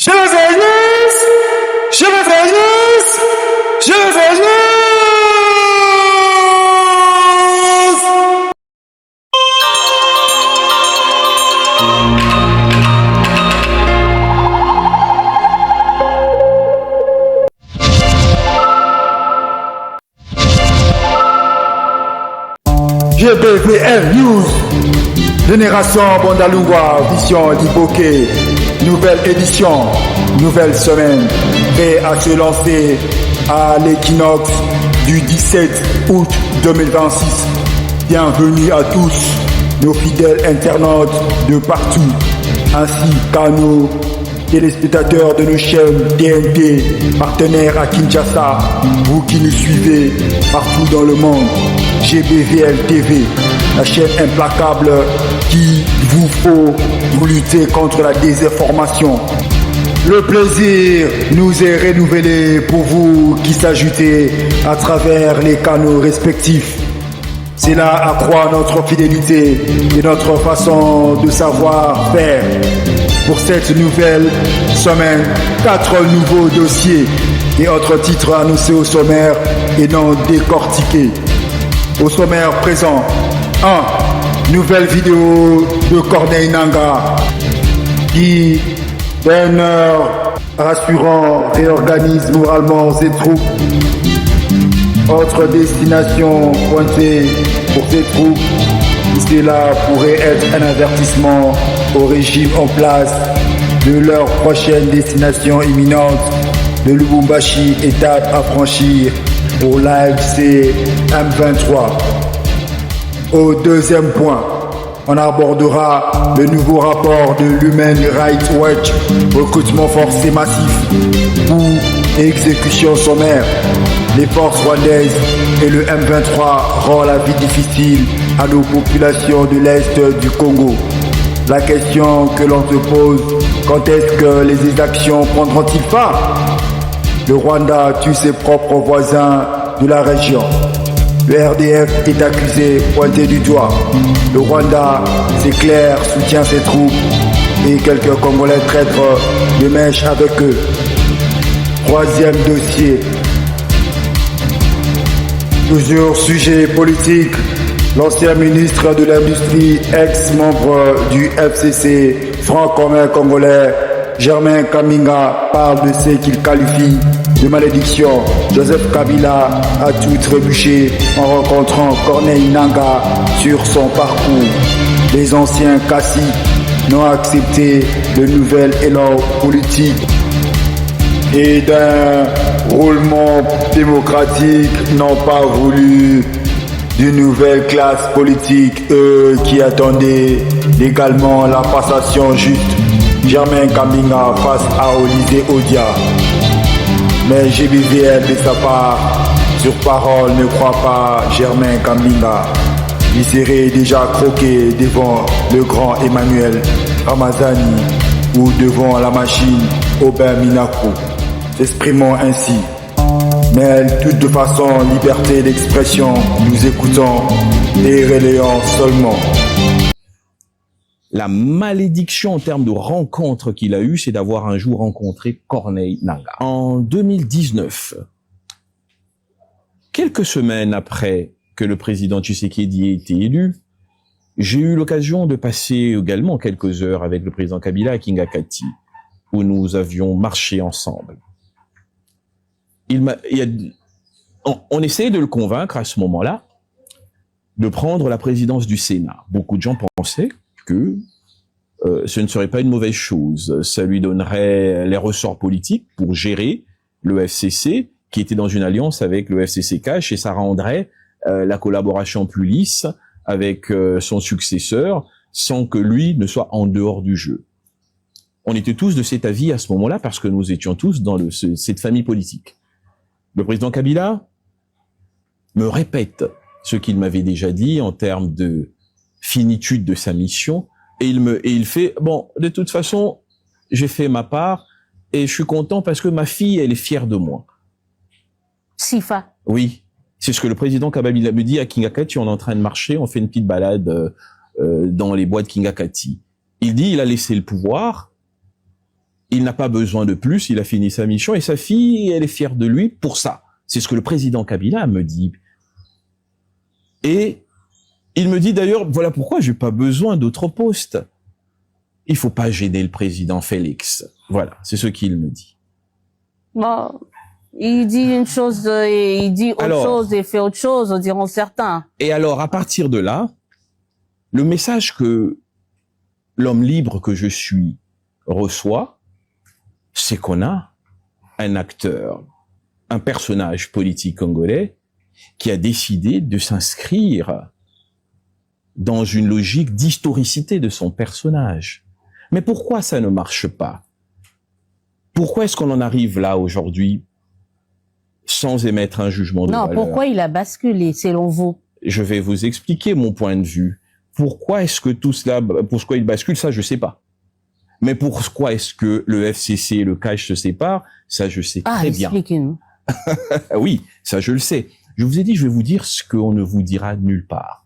Je veux faire yes! Je veux faire yes! Je veux faire yes! GBVR News, Génération Bondalungwa, Vision Liboké, nouvelle édition, nouvelle semaine, prêt à se lancer à l'équinoxe du 17 août 2026. Bienvenue à tous, nos fidèles internautes de partout, ainsi qu'à nos téléspectateurs de nos chaînes TNT, partenaires à Kinshasa, vous qui nous suivez partout dans le monde. GBVL TV, la chaîne implacable qui vous faut pour lutter contre la désinformation. Le plaisir nous est renouvelé pour vous qui s'ajoutez à travers les canaux respectifs. Cela accroît notre fidélité et notre façon de savoir faire. Pour cette nouvelle semaine, 4 nouveaux dossiers et autres titres annoncés au sommaire et non décortiqués. Au sommaire présent, 1. Nouvelle vidéo de Corneille Nangaa qui, d'un heure rassurant, réorganise moralement ses troupes. Autre destination pointée pour ces troupes, cela pourrait être un avertissement au régime en place de leur prochaine destination imminente, de Lubumbashi, étape à franchir pour l'AFC M23. Au deuxième point, on abordera le nouveau rapport de l'Human Rights Watch, recrutement forcé massif ou exécution sommaire. Les forces rwandaises et le M23 rendent la vie difficile à nos populations de l'Est du Congo. La question que l'on se pose, quand est-ce que les exactions prendront-ils fin? Le Rwanda tue ses propres voisins de la région. Le RDF est accusé, pointé du doigt. Le Rwanda, c'est clair, soutient ses troupes et quelques Congolais traîtres de mèche avec eux. Troisième dossier. Toujours sujet politique, l'ancien ministre de l'Industrie, ex-membre du FCC, Front commun congolais, Germain Kaminga, parle de ce qu'il qualifie de malédiction. Joseph Kabila a tout trébuché en rencontrant Corneille Nangaa sur son parcours. Les anciens caciques n'ont accepté le nouvel élan politique et d'un roulement démocratique n'ont pas voulu d'une nouvelle classe politique, eux qui attendaient légalement la passation juste. Germain Kaminga face à Olysée Odia. Mais GBVL de sa part, sur parole, ne croit pas Germain Kaminga. Il serait déjà croqué devant le grand Emmanuel Ramazani ou devant la machine Aubin Minaku, s'exprimant ainsi. Mais de toute façon, liberté d'expression, nous écoutons et relayons seulement. La malédiction en termes de rencontre qu'il a eue, c'est d'avoir un jour rencontré Corneille Nangaa. En 2019, quelques semaines après que le président Tshisekedi ait été élu, j'ai eu l'occasion de passer également quelques heures avec le président Kabila à Kingakati, où nous avions marché ensemble. On essayait de le convaincre à ce moment-là de prendre la présidence du Sénat. Beaucoup de gens pensaient que ce ne serait pas une mauvaise chose. Ça lui donnerait les ressorts politiques pour gérer le FCC, qui était dans une alliance avec le FCC Cash, et ça rendrait la collaboration plus lisse avec son successeur, sans que lui ne soit en dehors du jeu. On était tous de cet avis à ce moment-là, parce que nous étions tous dans cette famille politique. Le président Kabila me répète ce qu'il m'avait déjà dit en termes de finitude de sa mission, et il fait, bon, de toute façon, j'ai fait ma part, et je suis content parce que ma fille, elle est fière de moi. Sifa. Oui, c'est ce que le président Kabila me dit à Kingakati, on est en train de marcher, on fait une petite balade dans les bois de Kingakati. Il dit, il a laissé le pouvoir, il n'a pas besoin de plus, il a fini sa mission et sa fille, elle est fière de lui pour ça. C'est ce que le président Kabila me dit. Et il me dit d'ailleurs, voilà pourquoi j'ai pas besoin d'autres postes. Il faut pas gêner le président Félix. Voilà, c'est ce qu'il me dit. Bon, il dit une chose et il dit autre chose et fait autre chose, diront certains. Et alors, à partir de là, le message que l'homme libre que je suis reçoit, c'est qu'on a un acteur, un personnage politique congolais qui a décidé de s'inscrire dans une logique d'historicité de son personnage. Mais pourquoi ça ne marche pas? Pourquoi est-ce qu'on en arrive là aujourd'hui sans émettre un jugement de valeur? Non, pourquoi il a basculé, selon vous? Je vais vous expliquer mon point de vue. Pourquoi est-ce que tout cela, pourquoi il bascule, ça je sais pas. Mais pourquoi est-ce que le FCC et le CAJ se séparent, ça je sais très bien. Expliquez-nous. Oui, ça je le sais. Je vous ai dit, je vais vous dire ce qu'on ne vous dira nulle part.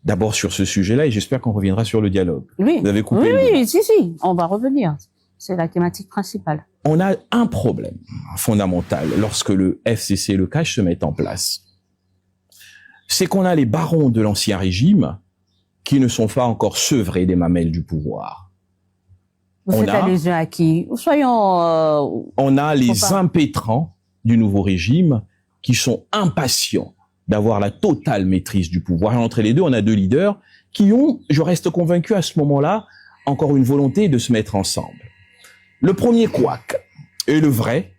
D'abord sur ce sujet-là, et j'espère qu'on reviendra sur le dialogue. Oui. Vous avez coupé. Oui, si, on va revenir. C'est la thématique principale. On a un problème fondamental lorsque le FCC et le CAJ se mettent en place. C'est qu'on a les barons de l'ancien régime qui ne sont pas encore sevrés des mamelles du pouvoir. Vous faites allusion à qui? Soyons... on a les impétrants du nouveau régime qui sont impatients d'avoir la totale maîtrise du pouvoir. Et entre les deux, on a deux leaders qui ont, je reste convaincu à ce moment-là, encore une volonté de se mettre ensemble. Le premier couac est le vrai,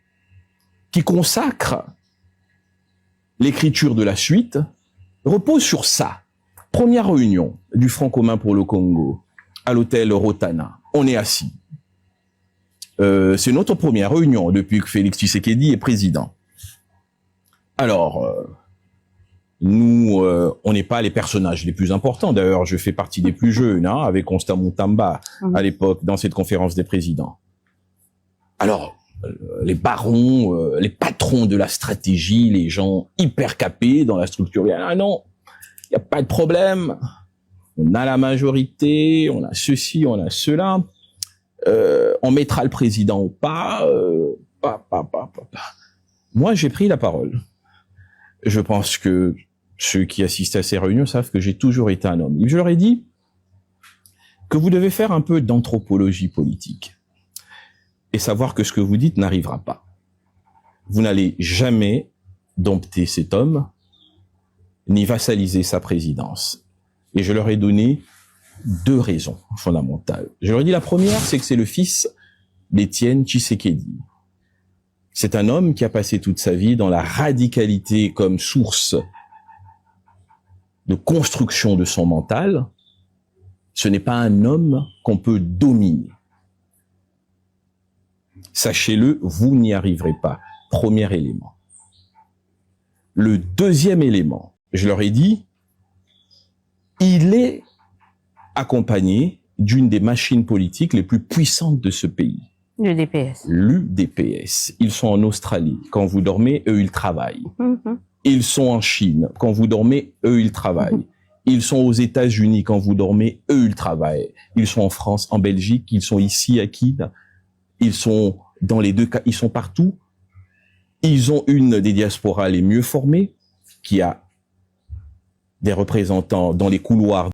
qui consacre l'écriture de la suite, repose sur ça. Première réunion du Front commun pour le Congo à l'hôtel Rotana. On est assis. C'est notre première réunion depuis que Félix Tshisekedi est président. Alors, nous, on n'est pas les personnages les plus importants. D'ailleurs, je fais partie des plus jeunes, hein, avec Constant Moutamba à l'époque dans cette conférence des présidents. Alors, les barons, les patrons de la stratégie, les gens hyper capés dans la structure. Ah non, il n'y a pas de problème. On a la majorité, on a ceci, on a cela. On mettra le président ou pas. Moi, j'ai pris la parole. Je pense que ceux qui assistent à ces réunions savent que j'ai toujours été un homme. Je leur ai dit que vous devez faire un peu d'anthropologie politique et savoir que ce que vous dites n'arrivera pas. Vous n'allez jamais dompter cet homme, ni vassaliser sa présidence. Et je leur ai donné deux raisons fondamentales. Je leur ai dit la première, c'est que c'est le fils d'Étienne Tshisekedi. C'est un homme qui a passé toute sa vie dans la radicalité comme source de construction de son mental. Ce n'est pas un homme qu'on peut dominer. Sachez-le, vous n'y arriverez pas. Premier élément. Le deuxième élément, je leur ai dit, il est accompagné d'une des machines politiques les plus puissantes de ce pays. L'UDPS. L'UDPS. Ils sont en Australie. Quand vous dormez, eux, ils travaillent. Ils sont en Chine. Quand vous dormez, eux, ils travaillent. Ils sont aux États-Unis. Quand vous dormez, eux, ils travaillent. Ils sont en France, en Belgique. Ils sont ici à Kid. Ils sont dans les deux cas. Ils sont partout. Ils ont une des diasporas les mieux formées, qui a des représentants dans les couloirs